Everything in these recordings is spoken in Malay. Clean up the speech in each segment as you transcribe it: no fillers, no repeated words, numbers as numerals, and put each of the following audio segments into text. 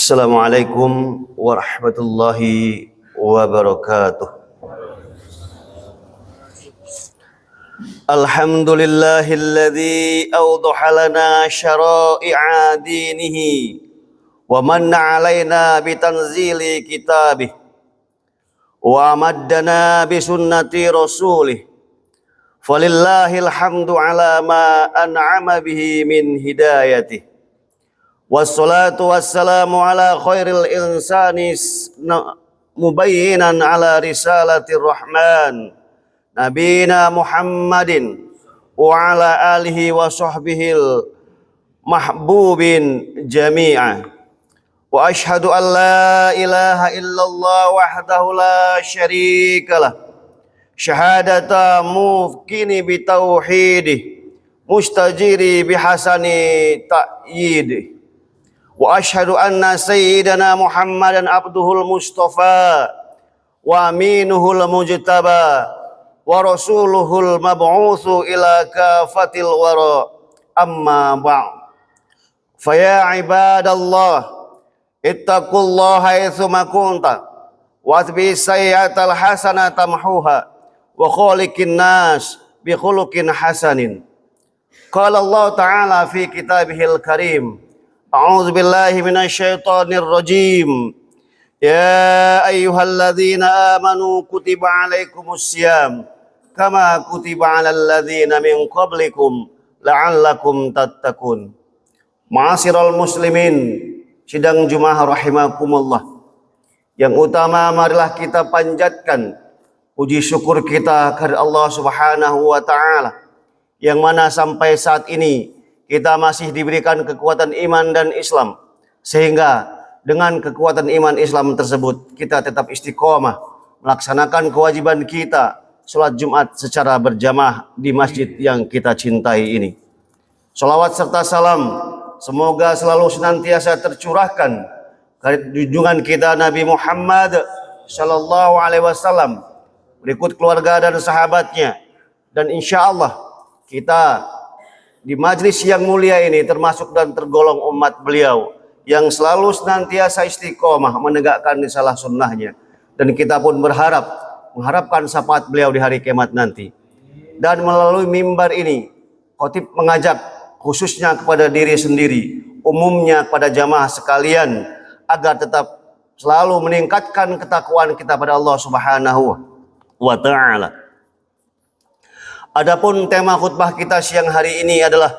Assalamualaikum warahmatullahi wabarakatuh. Alhamdulillahilladzi awdaha lana syara'i'a dinihi wa manna 'alaina bitanzili kitabih wa amaddana bi sunnati rasulih. Falillahil hamdu 'ala ma an'ama bihi min hidayatih. Wassalatu wassalamu ala khairil insani mubayyinan ala risalatir rahman nabina Muhammadin wa ala alihi wa sahbihil mahbubin jami'a. Wa ashhadu an la ilaha illallah wahdahu la syarikalah syahadata mufkini bitauhidih mustajiri bihasani ta'yidih. Wa ashhadu anna sayyidana Muhammadan abduhul mustafa wa aminuhul mujtaba wa rasuluhul mab'utsu ila kafatil wara amma ba'd. Fa ya ibadallah ittaqullaha haitsu ma kunta wa atbi sayyi'atal hasanata tamhuha wa khaliqin nas bi khuluqin hasanin. Qala Allah ta'ala fi kitabihil karim. A'udzu billahi minasyaitonir rajim. Ya ayyuhalladzina amanu kutiba 'alaikumussyam kama kutiba 'alal ladzina min qablikum la'allakum tattaqun. Ma'asyiral muslimin, sidang Jumat rahimakumullah. Yang utama marilah kita panjatkan puji syukur kita kepada Allah Subhanahu wa taala yang mana sampai saat ini kita masih diberikan kekuatan iman dan Islam, sehingga dengan kekuatan iman Islam tersebut kita tetap istiqomah melaksanakan kewajiban kita sholat Jumat secara berjamaah di masjid yang kita cintai ini. Sholawat serta salam semoga selalu senantiasa tercurahkan dari junjungan kita Nabi Muhammad sallallahu alaihi wasallam, berikut keluarga dan sahabatnya, dan insya Allah kita di majlis yang mulia ini termasuk dan tergolong umat beliau yang selalu senantiasa istiqomah menegakkan risalah sunnahnya, dan kita pun mengharapkan syafaat beliau di hari kiamat nanti. Dan melalui mimbar ini khatib mengajak khususnya kepada diri sendiri, umumnya kepada jamaah sekalian, agar tetap selalu meningkatkan ketakwaan kita pada Allah Subhanahu wa taala. Adapun tema khutbah kita siang hari ini adalah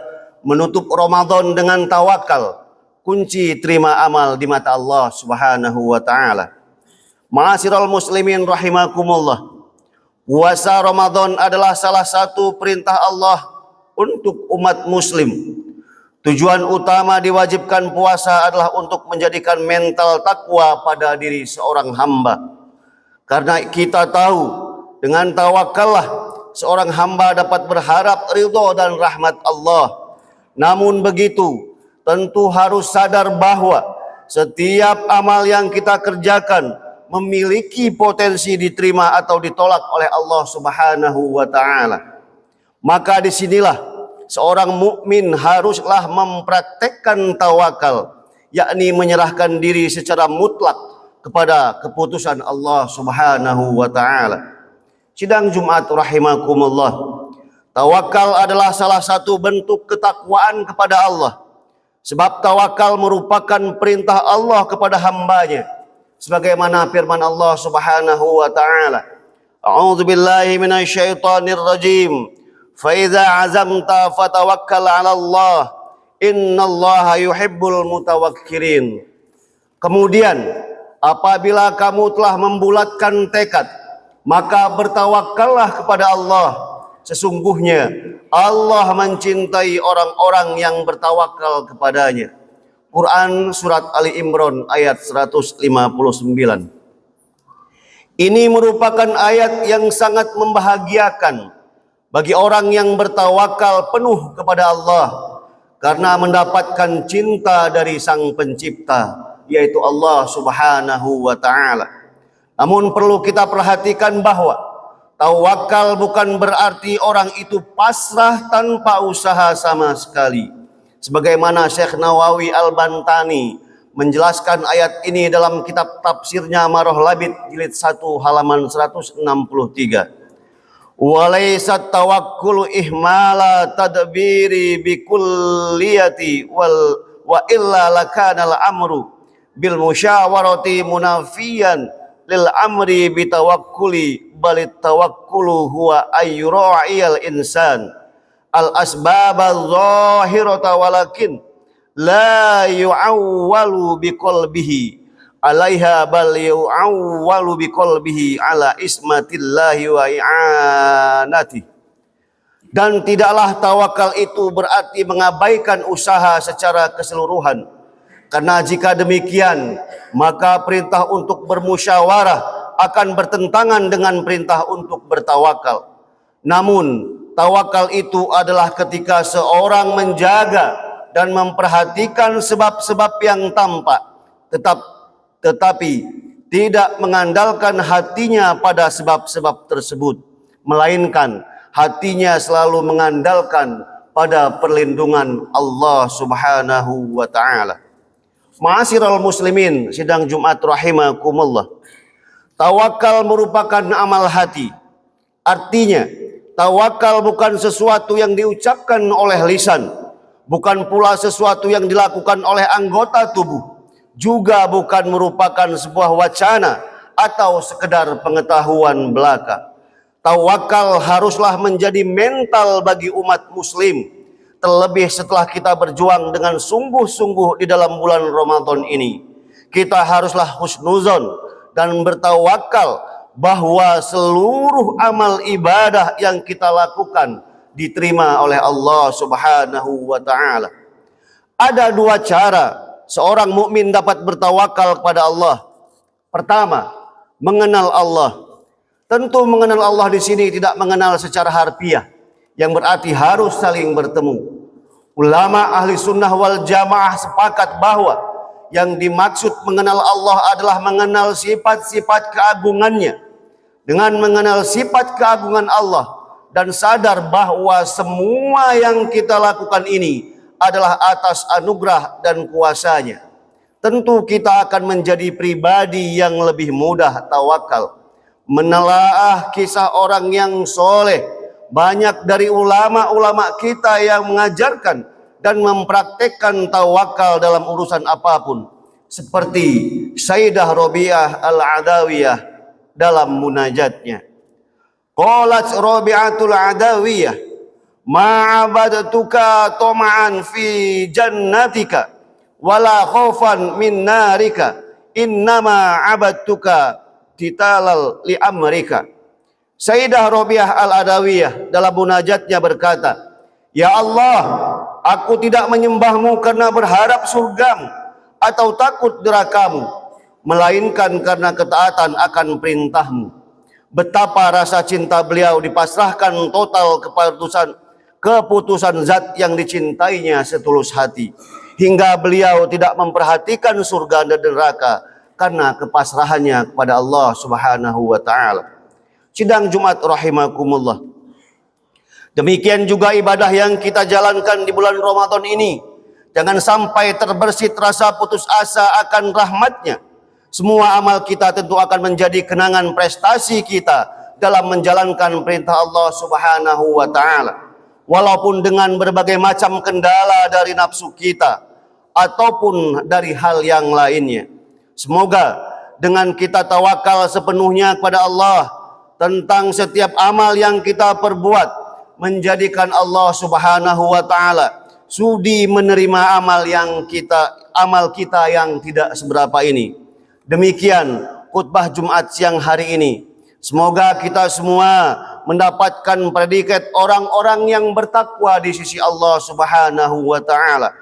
menutup Ramadan dengan tawakal, kunci terima amal di mata Allah Subhanahu wa taala. Ma'asyiral muslimin rahimakumullah. Puasa Ramadan adalah salah satu perintah Allah untuk umat muslim. Tujuan utama diwajibkan puasa adalah untuk menjadikan mental takwa pada diri seorang hamba. Karena kita tahu dengan tawakallah seorang hamba dapat berharap ridho dan rahmat Allah. Namun begitu, tentu harus sadar bahwa setiap amal yang kita kerjakan memiliki potensi diterima atau ditolak oleh Allah Subhanahu wa taala. Maka disinilah seorang mukmin haruslah mempraktekkan tawakal, yakni menyerahkan diri secara mutlak kepada keputusan Allah Subhanahu wa taala. Sidang Jumat rahimakumullah. Tawakal adalah salah satu bentuk ketakwaan kepada Allah. Sebab tawakal merupakan perintah Allah kepada hambanya. Sebagaimana firman Allah Subhanahu wa taala. A'udzu billahi minasyaitonir rajim. Fa idza azamta fatawakkal 'ala Allah. Innallaha yuhibbul mutawakkilin. Kemudian apabila kamu telah membulatkan tekad, maka bertawakallah kepada Allah. Sesungguhnya Allah mencintai orang-orang yang bertawakal kepadanya. Quran surat Ali Imran ayat 159. Ini merupakan ayat yang sangat membahagiakan bagi orang yang bertawakal penuh kepada Allah, karena mendapatkan cinta dari Sang Pencipta, yaitu Allah Subhanahu wa taala. Namun perlu kita perhatikan bahwa tawakal bukan berarti orang itu pasrah tanpa usaha sama sekali. Sebagaimana Syekh Nawawi Al-Bantani menjelaskan ayat ini dalam kitab tafsirnya Marah Labid jilid 1 halaman 163. Walaysat tawakkulu ihmala tadbiri bikulliyati wa illa lakana al-amru bil musyawarati munafiyan lil amri bitawakkuli balit tawakkulu huwa ayyura'iyal insan al asbabal zahirata walakin la yu'awwalu biqalbihi alaiha bal yu'awwalu biqalbihi ala ismatillahi wa i'anati. Dan tidaklah tawakal itu berarti mengabaikan usaha secara keseluruhan, karena jika demikian maka perintah untuk bermusyawarah akan bertentangan dengan perintah untuk bertawakal. Namun tawakal itu adalah ketika seorang menjaga dan memperhatikan sebab-sebab yang tampak, tetapi tidak mengandalkan hatinya pada sebab-sebab tersebut, melainkan hatinya selalu mengandalkan pada perlindungan Allah Subhanahu wa ta'ala. Ma'asyiral muslimin sidang Jumat rahimakumullah. Tawakal merupakan amal hati. Artinya, tawakal bukan sesuatu yang diucapkan oleh lisan, bukan pula sesuatu yang dilakukan oleh anggota tubuh, juga bukan merupakan sebuah wacana atau sekedar pengetahuan belaka. Tawakal haruslah menjadi mental bagi umat muslim, terlebih setelah kita berjuang dengan sungguh-sungguh di dalam bulan Ramadan ini. Kita haruslah husnuzon dan bertawakal bahwa seluruh amal ibadah yang kita lakukan diterima oleh Allah Subhanahu wa ta'ala. Ada dua cara seorang mukmin dapat bertawakal kepada Allah. Pertama, mengenal Allah. Tentu mengenal Allah di sini tidak mengenal secara harfiah, yang berarti harus saling bertemu. Ulama ahli sunnah wal jamaah sepakat bahwa yang dimaksud mengenal Allah adalah mengenal sifat-sifat keagungannya. Dengan mengenal sifat keagungan Allah dan sadar bahwa semua yang kita lakukan ini adalah atas anugerah dan kuasanya, tentu kita akan menjadi pribadi yang lebih mudah tawakal. Menelaah kisah orang yang soleh, banyak dari ulama-ulama kita yang mengajarkan dan mempraktekkan tawakal dalam urusan apapun, seperti Sayyidah Rabi'ah Al-Adawiyah dalam munajatnya. Qalat Rabi'atul Adawiyah, ma'abadtuka toma'an fi jannatika wala khaufan min narika innama abadtuka titalal li amrika. Sayyidah Rabi'ah Al-Adawiyah dalam munajatnya berkata, ya Allah, aku tidak menyembahmu karena berharap surgamu atau takut nerakamu, melainkan karena ketaatan akan perintahmu. Betapa rasa cinta beliau dipasrahkan total keputusan zat yang dicintainya setulus hati, hingga beliau tidak memperhatikan surga dan neraka karena kepasrahannya kepada Allah Subhanahu wa ta'ala. Sidang Jumat rahimakumullah. Demikian juga ibadah yang kita jalankan di bulan Ramadan ini, jangan sampai terbersit rasa putus asa akan rahmatnya. Semua amal kita tentu akan menjadi kenangan prestasi kita dalam menjalankan perintah Allah Subhanahu wa ta'ala, walaupun dengan berbagai macam kendala dari nafsu kita ataupun dari hal yang lainnya. Semoga dengan kita tawakal sepenuhnya kepada Allah tentang setiap amal yang kita perbuat, menjadikan Allah Subhanahu wa ta'ala sudi menerima amal kita yang tidak seberapa ini. Demikian khutbah Jumat siang hari ini. Semoga kita semua mendapatkan predikat orang-orang yang bertakwa di sisi Allah Subhanahu wa ta'ala.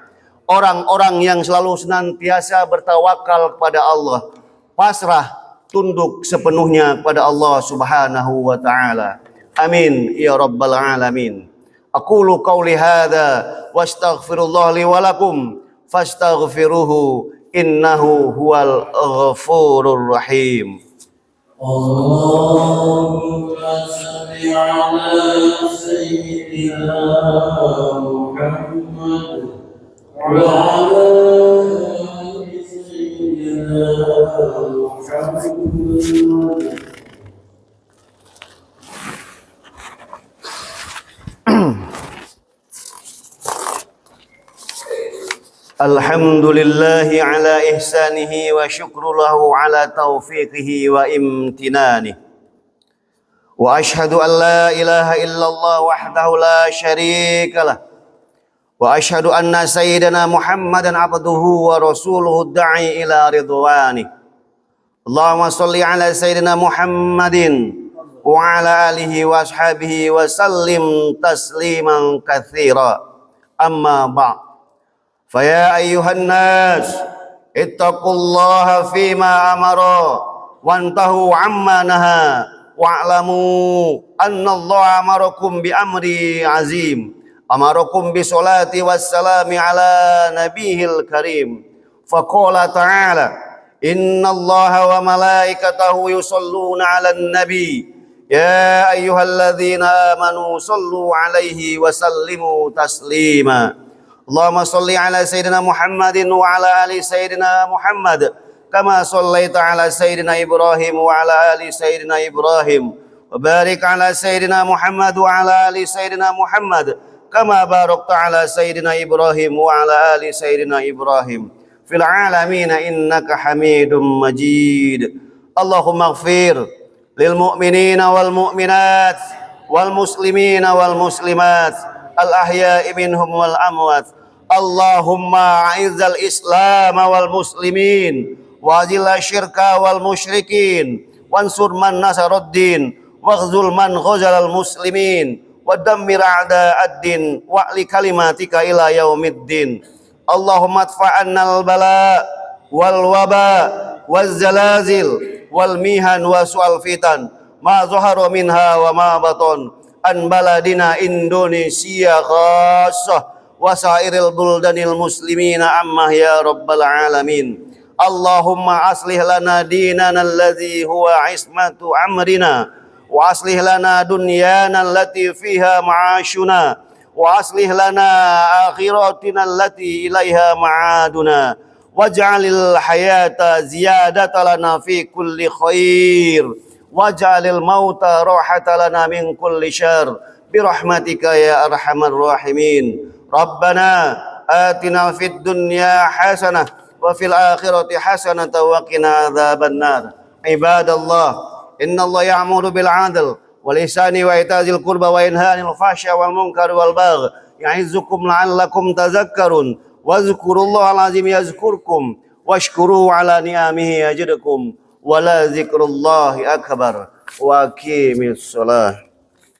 Orang-orang yang selalu senantiasa bertawakal kepada Allah, pasrah tunduk sepenuhnya kepada Allah Subhanahu wa ta'ala. Amin ya rabbal alamin. Aqulu qawli hadza wa astaghfirullah li wa lakum fastaghfiruhu innahu huwal ghafurur rahim. Allahumma salli ala sayyidina Muhammad wa ala ali سيدنا محمد. الحمد لله على إحسانه وشكر له على توفيقه وامتنانه وأشهد أن لا إله إلا الله وحده لا شريك له وأشهد أن سيدنا محمدا عبده ورسوله الداعي إلى رضوانه اللهم صل على سيدنا محمد وعلى آله وأصحابه وسلم تسليما كثيرا أما بعد فيا أيها الناس اتقوا الله فيما أمر وانتهوا عما نهى واعلموا أن الله أمركم بأمر عظيم أمركم بالصلاة والسلام على نبيه الكريم فقال تعالى إن الله وملائكته يصلون على النبي يا أيها الذين آمنوا صلوا عليه وسلموا تسليما اللهم صل على سيدنا محمد وعلى آل سيدنا محمد كما صليت على سيدنا إبراهيم وعلى آل سيدنا إبراهيم وبارك على سيدنا محمد وعلى آل سيدنا محمد كما باركت على سيدنا إبراهيم وعلى آل سيدنا إبراهيم في العالمين إنك حميد مجيد اللهم اغفر للمؤمنين والمؤمنات والمسلمين والمسلمات الأحياء منهم والأموات اللهم أعز الإسلام والمسلمين وأذل الشرك والمشركين وانصر من نصر الدين واخذل من خذل المسلمين ودمر أعداء الدين وأعل كلماتك إلى يوم الدين اللهم ادفع عنا البلاء والوباء والزلازل والمحن وسوء الفتن ما ظهر منها وما بطن عن بلدنا إندونيسيا خاصة وسائر البلدان المسلمين عامة يا رب العالمين اللهم أصلح لنا ديننا الذي هو عصمة أمرنا وأصلح لنا دنيانا التي فيها معاشنا وأصلح لنا آخرتنا التي إليها معادنا واجعل الحياة زيادة لنا في كل خير واجعل الموت راحة لنا من كل شر برحمتك يا أرحم الراحمين ربنا آتنا في الدنيا حسنة وفي الآخرة حسنة وقنا عذاب النار عباد الله إن الله يأمر بالعدل والإحسان وإيتاء ذي القربى وينهى عن الفحشاء والمنكر والبغي يعظكم لعلكم تذكرون واذكروا الله العظيم يذكركم واشكروه على نعمه يزدكم ولا ذكر الله أكبر وأقيموا الصلاة